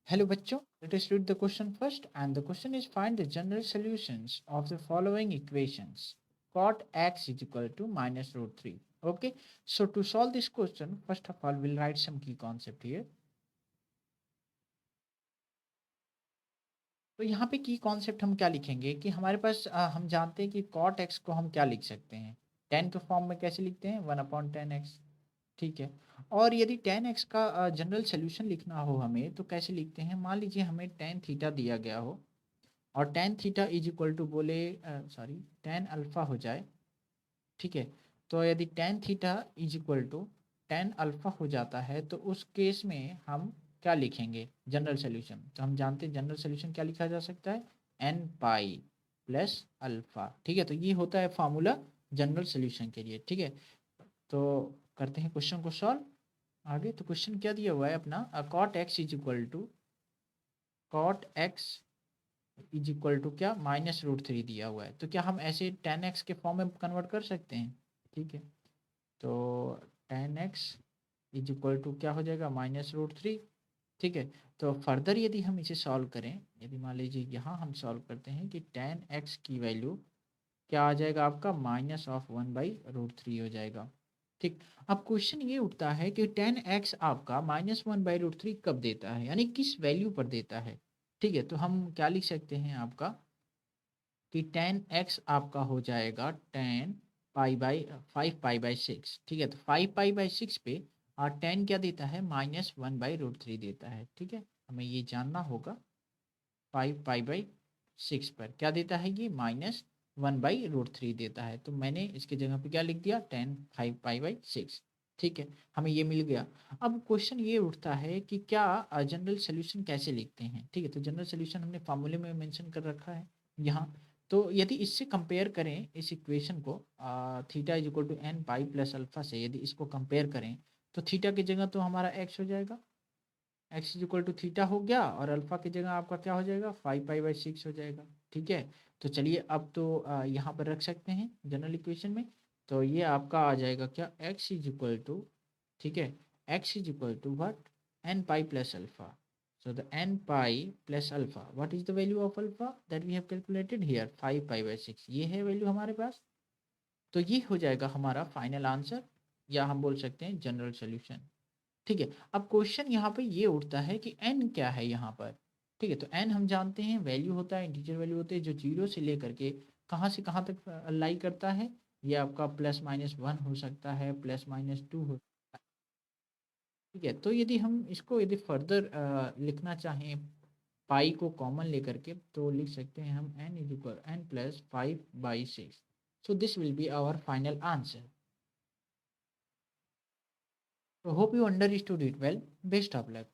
Hello बच्चों, let us read the question first and the question is find the general solutions of the following equations. Cot x is equal to minus root 3. Okay, so to solve this question, first of all, we'll write some key concept here. तो यहाँ पे की concept हम क्या लिखेंगे कि हमारे पास हम जानते हैं कि कॉट एक्स को हम क्या लिख सकते हैं, टेन के फॉर्म में कैसे लिखते हैं, 1/10x। ठीक है। और यदि टेन एक्स का जनरल सोल्यूशन लिखना हो हमें तो कैसे लिखते हैं, मान लीजिए हमें टेन थीटा दिया गया हो और tan theta is equal to बोले सॉरी टेन अल्फ़ा हो जाए। ठीक है। तो यदि tan theta is equal to tan alpha हो जाता है तो उस केस में हम क्या लिखेंगे जनरल सोल्यूशन, तो हम जानते हैं जनरल सोल्यूशन क्या लिखा जा सकता है, एन पाई प्लस अल्फ़ा। ठीक है, तो ये होता है फार्मूला जनरल सोल्यूशन के लिए। ठीक है, तो करते हैं क्वेश्चन को सॉल्व आगे। तो क्वेश्चन क्या दिया हुआ है अपना, cot x is equal to cot x is equal to क्या, माइनस रूट 3 दिया हुआ है। तो क्या हम ऐसे टेन एक्स के फॉर्म में कन्वर्ट कर सकते हैं। ठीक है, तो tan x is equal to क्या हो जाएगा, माइनस रूट 3। ठीक है, तो फर्दर यदि हम इसे सॉल्व करें, यदि मान लीजिए यहाँ हम सॉल्व करते हैं कि टेन एक्स की वैल्यू क्या आ जाएगा आपका, माइनस ऑफ 1/√3 हो जाएगा। ठीक, अब क्वेश्चन ये उठता है कि टेन एक्स आपका -1/√3 कब देता है, यानी किस वैल्यू पर देता है। ठीक है, तो हम क्या लिख सकते हैं आपका कि टेन एक्स आपका हो जाएगा टेन पाई बाई 5 पाई/6। ठीक है, तो 5 पाई/6 पे और टेन क्या देता है, -1/√3 देता है। ठीक है, हमें ये जानना होगा 5 पाई/6 पर क्या देता है, ये -1/√3 देता है। तो मैंने इसके जगह पे क्या लिख दिया, टेन 5 पाई/6। ठीक है, हमें ये मिल गया। अब क्वेश्चन ये उठता है कि क्या जनरल सोल्यूशन कैसे लिखते हैं। ठीक है, तो जनरल सोल्यूशन हमने फार्मूले में मेंशन कर रखा है यहाँ। तो यदि इससे कंपेयर करें इस इक्वेशन को, theta is equal to n pi plus alpha से यदि इसको कंपेयर करें तो थीटा की जगह तो हमारा एक्स हो जाएगा, x is equal to theta हो गया, और अल्फा की जगह आपका क्या हो जाएगा, 5 पाई/6 हो जाएगा। ठीक है, तो चलिए अब तो यहाँ पर रख सकते हैं जनरल इक्वेशन में। तो ये आपका आ जाएगा क्या, एक्स इज इक्वल टू, ठीक है, x is equal to what, n pi plus alpha. So the n pi plus alpha. What is the value of alpha that we have calculated here? 5 पाई/6 ये है वैल्यू हमारे पास। तो ये हो जाएगा हमारा फाइनल आंसर, या हम बोल सकते हैं जनरल सोल्यूशन। ठीक है, अब क्वेश्चन यहाँ पे ये उठता है कि n क्या है यहाँ पर। ठीक है, तो n हम जानते हैं वैल्यू होता है, इंटीजर वैल्यू होते हैं जो जीरो से लेकर के कहाँ से कहाँ तक लाई करता है। ये आपका +-1 हो सकता है, +-2 हो। ठीक है, तो यदि हम इसको यदि फर्दर लिखना चाहें पाई को कॉमन लेकर के, तो लिख सकते हैं हम n is equal n plus 5/6। So this will be our final answer. So hope you understood it well. Best of luck.